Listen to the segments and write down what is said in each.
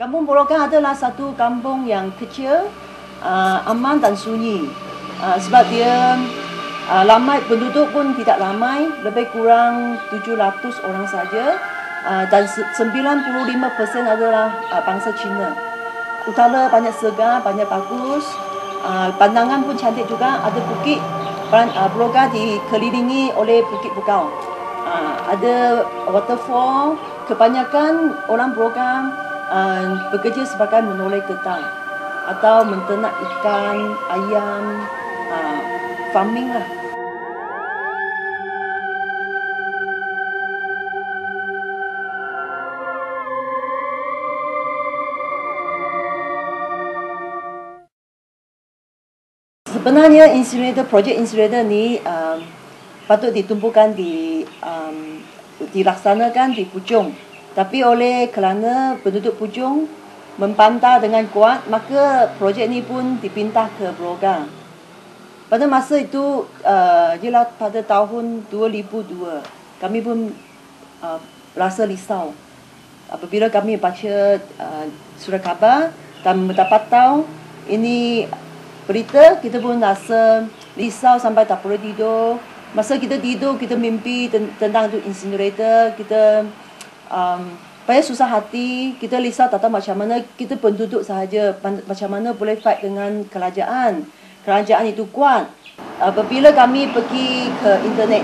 Kampung Borogan adalah satu kampung yang kecil, aman dan sunyi. Sebab dia penduduk pun tidak ramai, lebih kurang 700 orang saja, dan 95% adalah bangsa Cina. Utara banyak segar, banyak bagus, pandangan pun cantik juga. Ada bukit, Borogan dikelilingi oleh bukit bukau. Ada waterfall. Kebanyakan orang Borogan bekerja sebagai menoleh getah atau menternak ikan, ayam, farming lah. Sebenarnya projek incinerator ni patut ditumpukan dilaksanakan di Puchong. Tapi kerana penduduk Puchong membantah dengan kuat, maka projek ni pun dipindah ke Borogan. Pada masa itu, ialah pada tahun 2002, kami pun rasa risau. Apabila kami baca surat khabar dan mendapat tahu ini berita, kita pun rasa risau sampai tak boleh tidur. Masa kita tidur, kita mimpi tentang tu incinerator. Kita banyak susah hati. Kita risau tak tahu macam mana kita penduduk sahaja, macam mana boleh fight dengan kerajaan. Kerajaan itu kuat. Apabila kami pergi ke internet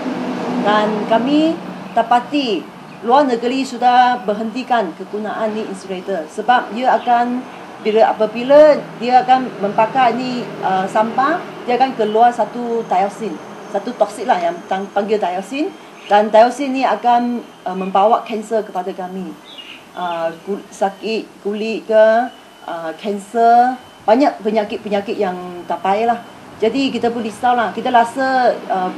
dan kami dapati luar negeri sudah berhentikan kegunaan ni incinerator, sebab dia akan apabila dia akan membakar ni sampah, dia akan keluar satu dioxin, satu toksik lah yang panggil dioxin, dan dioxin ni akan membawa kanser kepada kami. Sakit kulit ke, kanser, banyak penyakit-penyakit yang tak baik lah. Jadi kita pun risau lah. Kita rasa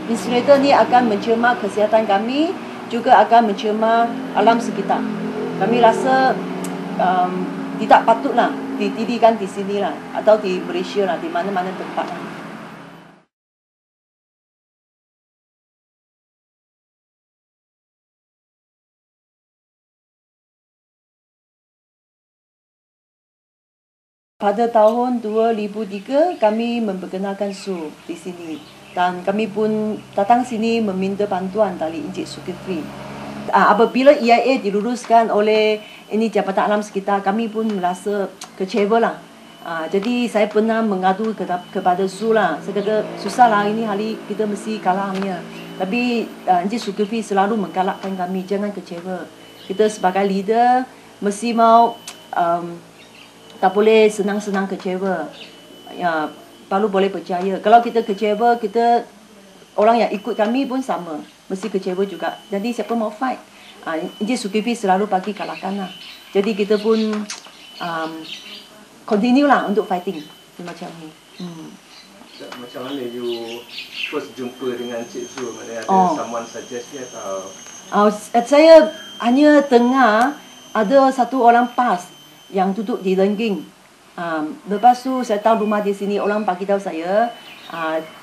incinerator ni akan mencemar kesihatan kami, juga akan mencemar alam sekitar. Kami rasa tidak patutlah didirikan di sini lah, atau di Malaysia lah, di mana-mana tempat lah. Pada tahun 2003, kami memperkenalkan su di sini. Dan kami pun datang sini meminta bantuan dari Encik Zulkifli. Apabila EIA diluluskan oleh ini Jabatan Alam Sekitar, kami pun merasa kecewa lah. Jadi saya pernah mengadu kepada Su lah. Saya kata, susah lah ini hari kita mesti kalahnya. Tapi Encik Zulkifli selalu menggalakkan kami, jangan kecewa. Kita sebagai leader mesti mau tak boleh senang-senang kecewa. Ya, perlu boleh percaya. Kalau kita kecewa, orang yang ikut kami pun sama, mesti kecewa juga. Jadi siapa mau fight? Encik Zulkifli selalu bagi kalahkan lah. Jadi kita pun continue lah untuk fighting macam ni. Macam mana you first jumpa dengan Cik Zul? Ada someone suggest dia atau? Saya hanya dengar ada satu orang PAS yang duduk di Lengging. Lepas tu saya tahu rumah di sini, orang bagi tahu saya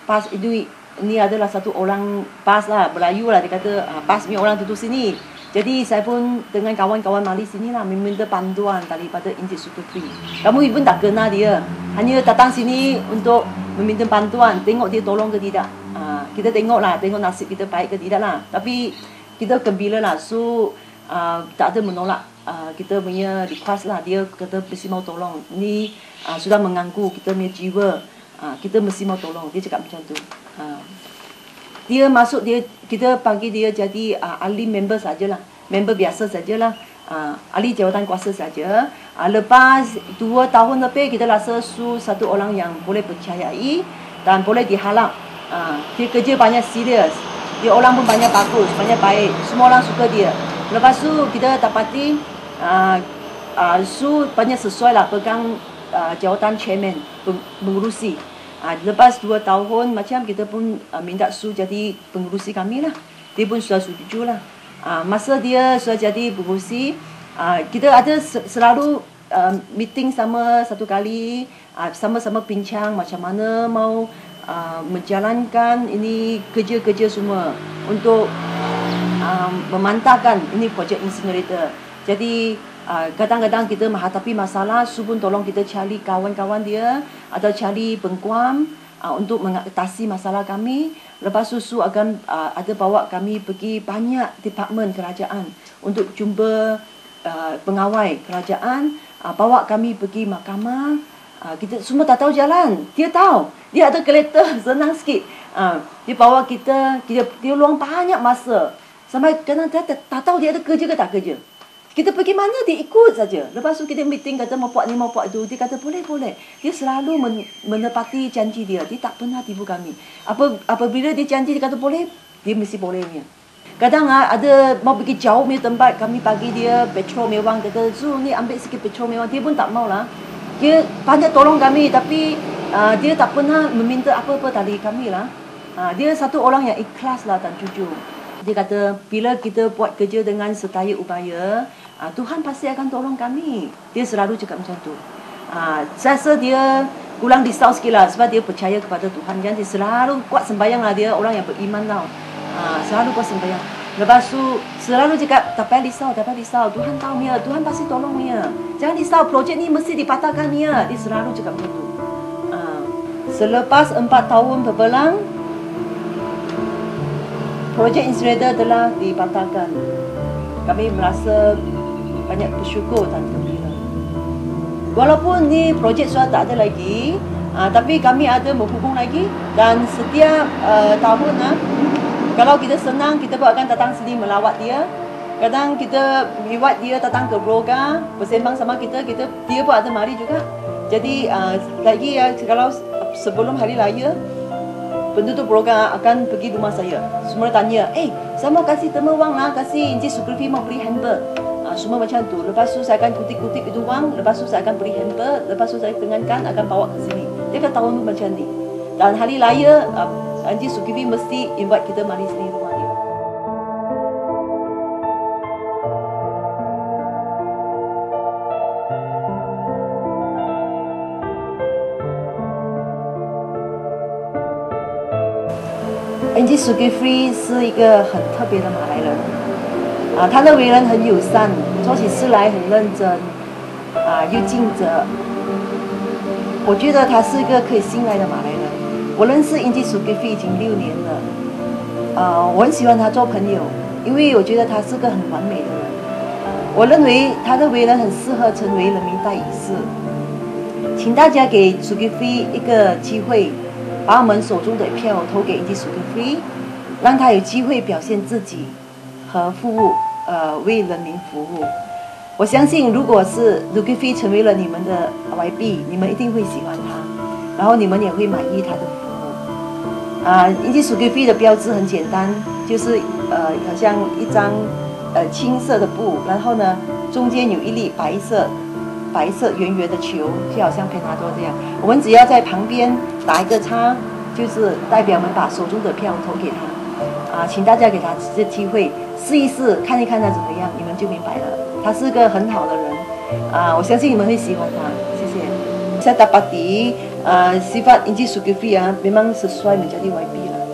PAS itu ini adalah satu orang PAS lah, Melayu lah, dia kata PAS punya orang duduk sini. Jadi saya pun dengan kawan-kawan mari sini lah meminta bantuan daripada Encik Zulkifli. Kamu pun tak kenal dia, hanya datang sini untuk meminta bantuan, tengok dia tolong ke tidak. Kita tengok nasib kita baik ke tidak lah. Tapi kita gembira lah, tak ada menolak kita punya request lah. Dia kata mesti mau tolong. Ini sudah mengganggu kita punya jiwa. Kita mesti mau tolong. Dia cakap macam tu. Dia masuk, kita panggil dia jadi ahli member sajalah. Member biasa sajalah. Ahli jawatan kuasa saja. Lepas 2 tahun lebih, kita rasa satu orang yang boleh percayai dan boleh diharap. Dia kerja banyak serius. Dia orang pun banyak bagus, banyak baik. Semua orang suka dia. Lepas tu kita dapati Su banyak sesuai lah pegang jawatan chairman, pengurusi. Lepas 2 tahun macam kita pun minta Su jadi pengurusi kami lah. Dia pun sudah setuju lah. Masa dia sudah jadi pengurusi, kita ada selalu meeting sama satu kali, sama-sama bincang macam mana mau menjalankan ini kerja-kerja semua untuk memantapkan ini projek incinerator. Jadi Kadang-kadang kita menghadapi masalah, Su pun tolong kita cari kawan-kawan dia atau cari pengkuam untuk mengatasi masalah kami. Lepas tu Su akan ada bawa kami pergi banyak departmen kerajaan untuk jumpa pengawal kerajaan, bawa kami pergi mahkamah. Kita semua tak tahu jalan, dia tahu, dia ada kereta senang sikit. Dia bawa kita luang banyak masa sampai kadang dia tak tahu dia ada kerja ke tak kerja. Kita pergi mana dia ikut saja. Lepas tu kita meeting kata mau buat ni mau buat tu, dia kata boleh. Dia selalu menepati janji dia. Dia tak pernah tipu kami. Apabila dia janji dia kata boleh, dia mesti bolehnya. Kadang ada mau pergi jauh punya tempat, kami bagi dia petrol mewah, kata Su ni ambil sikit petrol mewah, dia pun tak mau lah. Dia banyak tolong kami tapi dia tak pernah meminta apa-apa dari kami lah. Dia satu orang yang ikhlas lah, Tan Cucu. Dia kata bila kita buat kerja dengan setaya upaya, Tuhan pasti akan tolong kami. Dia selalu cakap macam tu. Saya rasa dia kurang risau sikit lah sebab dia percaya kepada Tuhan. Kan? Dia selalu kuat sembahyang lah, dia orang yang beriman tau. Selalu kuat sembahyang. Lepas tu selalu cakap tak payah risau, Tuhan tahu Mia, Tuhan pasti tolong Mia. Jangan risau, projek ni mesti dipatahkan Mia. Dia selalu cakap macam tu. Selepas 4 tahun berbelang, projek incinerator telah dipatahkan. Kami merasa banyak bersyukur Tan Gembira. Walaupun ni projek sudah tak ada lagi, tapi kami ada menghubung lagi. Dan setiap tahun kalau kita senang, kita pun akan datang sini melawat dia. Kadang kita invite dia datang ke Broga, bersembang sama kita, dia pun ada mari juga. Jadi lagi kalau sebelum hari raya, penduduk Broga akan pergi rumah saya. Semua tanya, saya mau kasih temu wang lah, kasih Encik Sukrifi mau beri hamper. Semua macam tu. Lepas tu saya akan kutip-kutip itu wang, lepas tu saya akan beri hamper, lepas tu saya tengankan akan bawa ke sini. Dia kata tahun tu macam ni. Dan hari raya, Encik Sukrifi mesti invite kita mari sini rumah dia. Encik Sukrifi 是一个很特别的马来人，他的为人很友善，做起事来很认真，又尽责。我觉得他是一个可以信赖的马来人。我认识Encik Sukrifi已经6年了，我很喜欢他做朋友，因为我觉得他是个很完美的人。我认为他的为人很适合成为人民代议士，请大家给Sukrifi一个机会。把我们手中的票投给Encik Sukrifi，让他有机会表现自己和服务，为人民服务。我相信，如果是Sukrifi成为了你们的YB，你们一定会喜欢他，然后你们也会满意他的服务。Encik Sukrifi的标志很简单，就是好像一张青色的布，然后呢中间有一粒白色圆圆的球，就好像培纳多这样。我们只要在旁边打一个叉，就是代表我们把手中的票投给他。请大家给他这机会试一试，看一看他怎么样，你们就明白了。他是个很好的人，我相信你们会喜欢他。谢谢。Saya dapati sifat Encik Sukrifi memang sesuai menjadi YB lah.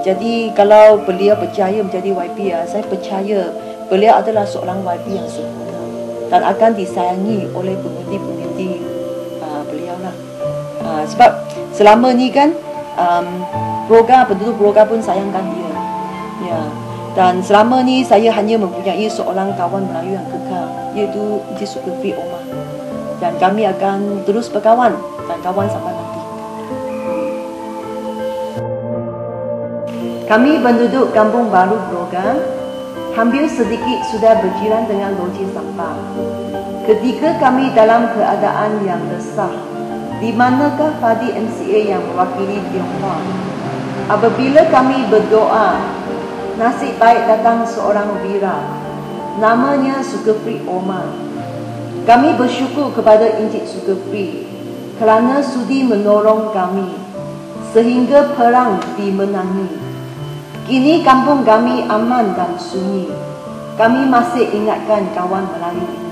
Jadi kalau beliau berjaya menjadi YB saya percaya beliau adalah seorang YB yang sempurna dan akan disayangi oleh pengundi-pengundi beliau lah. Sebab selama ni kan penduduk Broga pun sayangkan dia. Ya. Dan selama ni saya hanya mempunyai seorang kawan Melayu yang kekal, iaitu Encik Sukrifi Omar. Dan kami akan terus berkawan dan kawan sampai mati. Kami penduduk Kampung Baru Broga hampir sedikit sudah berjiran dengan loji sampah. Ketika kami dalam keadaan yang resah, di manakah Padi MCA yang mewakili Tionghoa? Apabila kami berdoa, nasib baik datang seorang wira, namanya Sukrifi Omar. Kami bersyukur kepada Encik Sukrifi kerana sudi menolong kami sehingga perang dimenangi. Kini kampung kami aman dan sunyi. Kami masih ingatkan kawan Melayu ini.